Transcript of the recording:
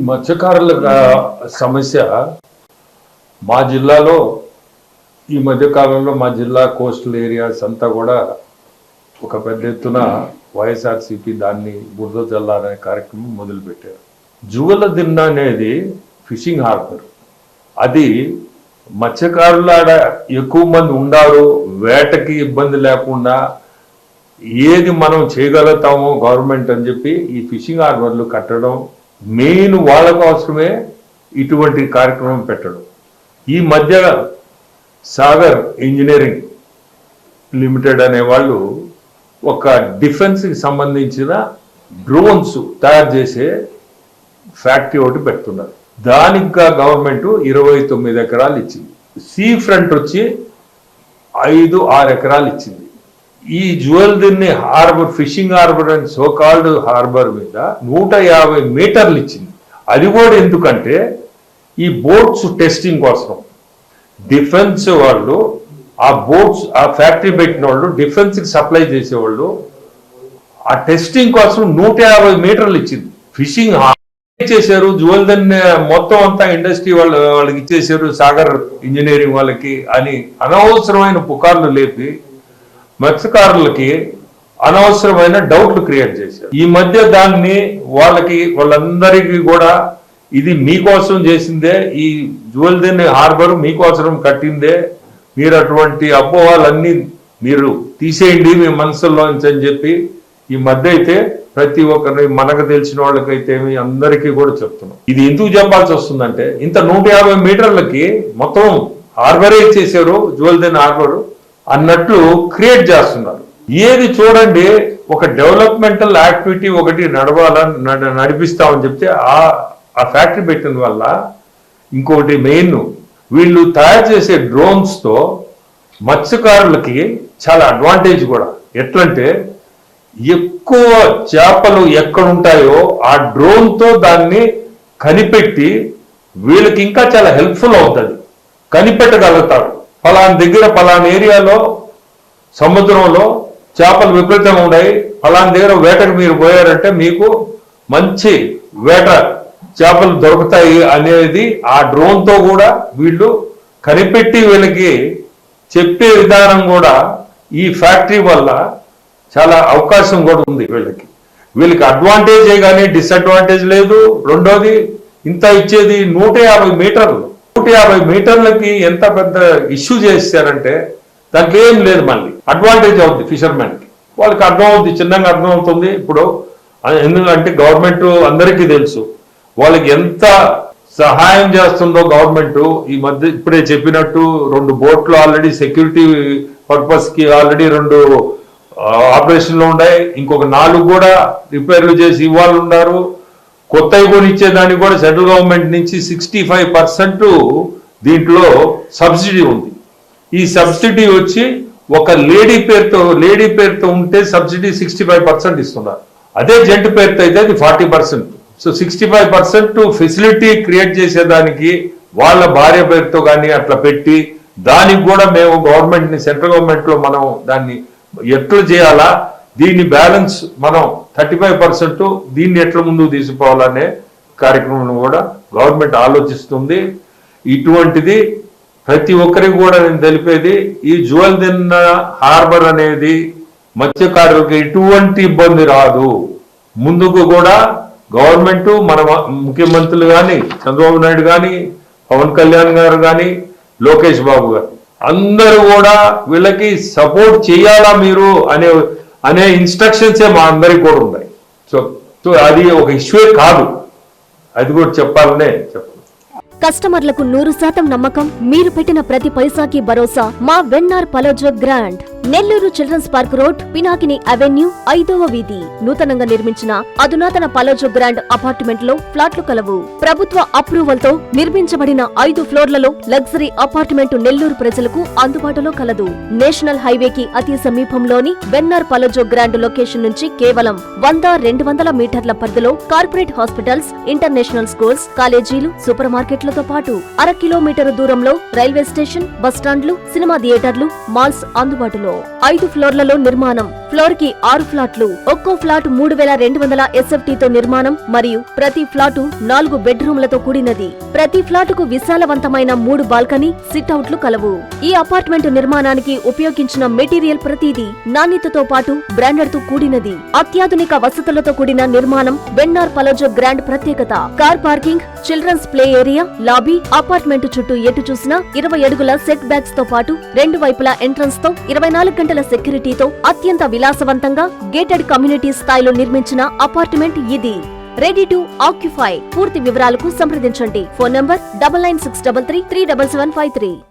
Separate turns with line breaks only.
మత్స్యకారుల సమస్య మా జిల్లాలో ఈ మధ్యకాలంలో మా జిల్లా కోస్టల్ ఏరియాస్ అంతా కూడా ఒక పెద్ద ఎత్తున వైఎస్ఆర్సీపీ దాన్ని బురద జల్లాలనే కార్యక్రమం మొదలుపెట్టారు. జువల దిన్న అనేది ఫిషింగ్ హార్బర్. అది మత్స్యకారుల ఎక్కువ మంది ఉండారు, వేటకి ఇబ్బంది లేకుండా ఏది మనం చేయగలుగుతామో గవర్నమెంట్ అని చెప్పి ఈ ఫిషింగ్ హార్బర్లు కట్టడం, మెయిన్ వాళ్ళ కోసమే ఇటువంటి కార్యక్రమం పెట్టడం. ఈ మధ్య సాగర్ ఇంజనీరింగ్ లిమిటెడ్ అనే వాళ్ళు ఒక డిఫెన్స్కి సంబంధించిన డ్రోన్స్ తయారు చేసే ఫ్యాక్టరీ ఒకటి పెడుతున్నారు. దానికి గవర్నమెంట్ 29 ఎకరాలు ఇచ్చింది. సీ ఫ్రంట్ వచ్చి 5-6 ఎకరాలు ఇచ్చింది. ఈ జ్యువెల్దిన్ని harbour, fishing harbour and so called harbour మీద 150 మీటర్లు ఇచ్చింది. అది కూడా ఎందుకంటే ఈ బోట్స్ టెస్టింగ్ కోసం. డిఫెన్స్ వాళ్ళు ఆ బోట్స్, ఆ ఫ్యాక్టరీ పెట్టిన వాళ్ళు, డిఫెన్స్కి సప్లై చేసేవాళ్ళు ఆ టెస్టింగ్ కోసం 150 మీటర్లు ఇచ్చింది. ఫిషింగ్ చేశారు, జ్యువెల్దిన్ని మొత్తం అంతా ఇండస్ట్రీ వాళ్ళకి ఇచ్చేసారు, సాగర్ ఇంజనీరింగ్ వాళ్ళకి అని అనవసరమైన పుకార్లు లేపి మత్స్యకారులకి అనవసరమైన డౌట్లు క్రియేట్ చేశారు. ఈ మధ్య దాన్ని వాళ్ళందరికీ కూడా ఇది మీకోసం చేసిందే, ఈ జ్యువెల్దిన్ని హార్బర్ మీకోసం కట్టిందే, మీరు అటువంటి అపోహలన్నీ మీరు తీసేయండి మీ మనసుల్లోంచి అని చెప్పి ఈ మధ్య అయితే ప్రతి ఒక్కరి మనకు తెలిసిన వాళ్ళకైతే అందరికీ కూడా చెప్తున్నాం. ఇది ఎందుకు చెప్పాల్సి వస్తుందంటే ఇంత 150 మీటర్లకి మొత్తం హార్బరే చేశారు, జ్యువెల్దిన్ని హార్బర్ అన్నట్లు క్రియేట్ చేస్తున్నారు. ఏది చూడండి, ఒక డెవలప్మెంటల్ యాక్టివిటీ ఒకటి నడిపిస్తామని చెప్తే ఆ ఫ్యాక్టరీ పెట్టిన వల్ల ఇంకొకటి మెయిన్, వీళ్ళు తయారు చేసే డ్రోన్స్తో మత్స్యకారులకి చాలా అడ్వాంటేజ్ కూడా. ఎట్లంటే ఎక్కువ చేపలు ఎక్కడుంటాయో ఆ డ్రోన్తో దాన్ని కనిపెట్టి వీళ్ళకి ఇంకా చాలా హెల్ప్ఫుల్ అవుతుంది. కనిపెట్టగలుగుతారు ఫలానా దగ్గర ఫలానా ఏరియాలో సముద్రంలో చేపలు విపరీతంగా ఉన్నాయి, ఫలానా దగ్గర వేటకు మీరు పోయారంటే మీకు మంచి వేట చేపలు దొరుకుతాయి అనేది ఆ డ్రోన్తో కూడా వీళ్ళు కనిపెట్టి వీళ్ళకి చెప్పే విధానం కూడా ఈ ఫ్యాక్టరీ వల్ల చాలా అవకాశం కూడా ఉంది. వీళ్ళకి అడ్వాంటేజే కానీ డిసడ్వాంటేజ్ లేదు. రెండోది, ఇంత ఇచ్చేది 150 మీటర్లు. 150 మీటర్లకి ఎంత పెద్ద ఇష్యూ చేశారంటే దానికి ఏం లేదు. మళ్ళీ అడ్వాంటేజ్ అవుతుంది ఫిషర్మెన్కి, వాళ్ళకి అర్థం అవుతుంది, చిన్నగా అర్థం అవుతుంది. ఇప్పుడు ఎందుకంటే గవర్నమెంట్ అందరికీ తెలుసు వాళ్ళకి ఎంత సహాయం చేస్తుందో గవర్నమెంట్. ఈ మధ్య ఇప్పుడే చెప్పినట్టు 2 బోట్లు ఆల్రెడీ సెక్యూరిటీ పర్పస్కి ఆల్రెడీ 2 ఆపరేషన్లో ఉన్నాయి, ఇంకొక 4 కూడా రిపేర్లు చేసి ఇవ్వాలి ఉన్నారు. కొత్తవి కొని ఇచ్చేదానికి కూడా సెంట్రల్ గవర్నమెంట్ నుంచి 65% దీంట్లో సబ్సిడీ ఉంది. ఈ సబ్సిడీ వచ్చి ఒక లేడీ పేరుతో ఉంటే సబ్సిడీ 65% ఇస్తున్నారు. అదే జెంట్ పేరుతో అయితే అది 40%. సో 65% ఫెసిలిటీ క్రియేట్ చేసేదానికి వాళ్ళ భార్య పేరుతో కానీ అట్లా పెట్టి దానికి కూడా మేము గవర్నమెంట్ని, సెంట్రల్ గవర్నమెంట్లో మనం దాన్ని ఎట్లా చేయాలా, దీన్ని బ్యాలెన్స్ మనం 35% దీన్ని ఎట్లా ముందుకు తీసుకుపోవాలనే కార్యక్రమం కూడా గవర్నమెంట్ ఆలోచిస్తుంది. ఇటువంటిది ప్రతి ఒక్కరికి కూడా నేను తెలిపేది, ఈ జ్యువెల్దిన్ని హార్బర్ అనేది మత్స్యకారులకు ఎటువంటి ఇబ్బంది రాదు. ముందుకు కూడా గవర్నమెంట్, మన ముఖ్యమంత్రులు కానీ, చంద్రబాబు నాయుడు కానీ, పవన్ కళ్యాణ్ గారు కానీ, లోకేష్ బాబు గారు అందరూ కూడా వీళ్ళకి సపోర్ట్ చేయాలా మీరు అనే ఇన్స్ట్రక్షన్సే మా అందరికి కూడా ఉన్నాయి. సో అది ఒక ఇష్యూ కాదు, అది కూడా చెప్పాలనే చెప్పాలి.
కస్టమర్లకు 100% నమ్మకం, మీరు పెట్టిన ప్రతి పైసాకి భరోసా. మా VNR పలోజో grand, Nellore children's park road, Pinakini avenue, 5వ వీధి. నూతనంగా నిర్మించిన అధునాతన పలోజో గ్రాండ్ అపార్ట్మెంట్ లో ఫ్లాట్లు కలవు. ప్రభుత్వ అప్రూవల్ తో నిర్మించబడిన 5 ఫ్లోర్లలో లగ్జరీ అపార్ట్మెంట్ నెల్లూరు ప్రజలకు అందుబాటులో కలదు. నేషనల్ హైవేకి అతి సమీపంలోని వెన్నార్ పలోజో గ్రాండ్ లొకేషన్ నుంచి కేవలం 100-200 మీటర్ల పరిధిలో కార్పొరేట్ హాస్పిటల్స్, ఇంటర్నేషనల్ స్కూల్స్, కాలేజీలు, సూపర్ మార్కెట్లు అపార్ట్మెంట్లతో పాటు 1/2 కిలోమీటరు దూరంలో రైల్వే స్టేషన్, బస్టాండ్లు, సినిమా థియేటర్లు, మాల్స్ అందుబాటులో. 5 ఫ్లోర్లలో నిర్మాణం. ఫ్లోర్ కి 6 ఫ్లాట్లు. ఒక్కో ఫ్లాట్ 3200 SFT తో నిర్మాణం మరియు ప్రతి ఫ్లాటు 4 బెడ్రూమ్లతో కూడినది. ప్రతి ఫ్లాటుకు విశాలవంతమైన 3 బాల్కనీ, సిట్అవుట్లు కలవు. ఈ అపార్ట్మెంట్ నిర్మాణానికి ఉపయోగించిన మెటీరియల్ ప్రతిదీ నాణ్యతతో పాటు బ్రాండెడ్ తో కూడినది. అత్యాధునిక వసతులతో కూడిన నిర్మాణం వెన్నార్ పలోజో గ్రాండ్ ప్రత్యేకత. Car parking, children's play area, lobby, apartment చుట్టూ ఎటు చూసినా 20 అడుగుల సెట్ బ్యాక్స్ తో పాటు 2 వైపులా ఎంట్రన్స్ తో 24 గంటల సెక్యూరిటీతో అత్యంత విలాసవంతంగా గేటెడ్ కమ్యూనిటీ స్థాయిలో నిర్మించిన అపార్ట్మెంట్ ఇది. Ready to occupy. పూర్తి వివరాలకు సంప్రదించండి. Phone number 9963337753.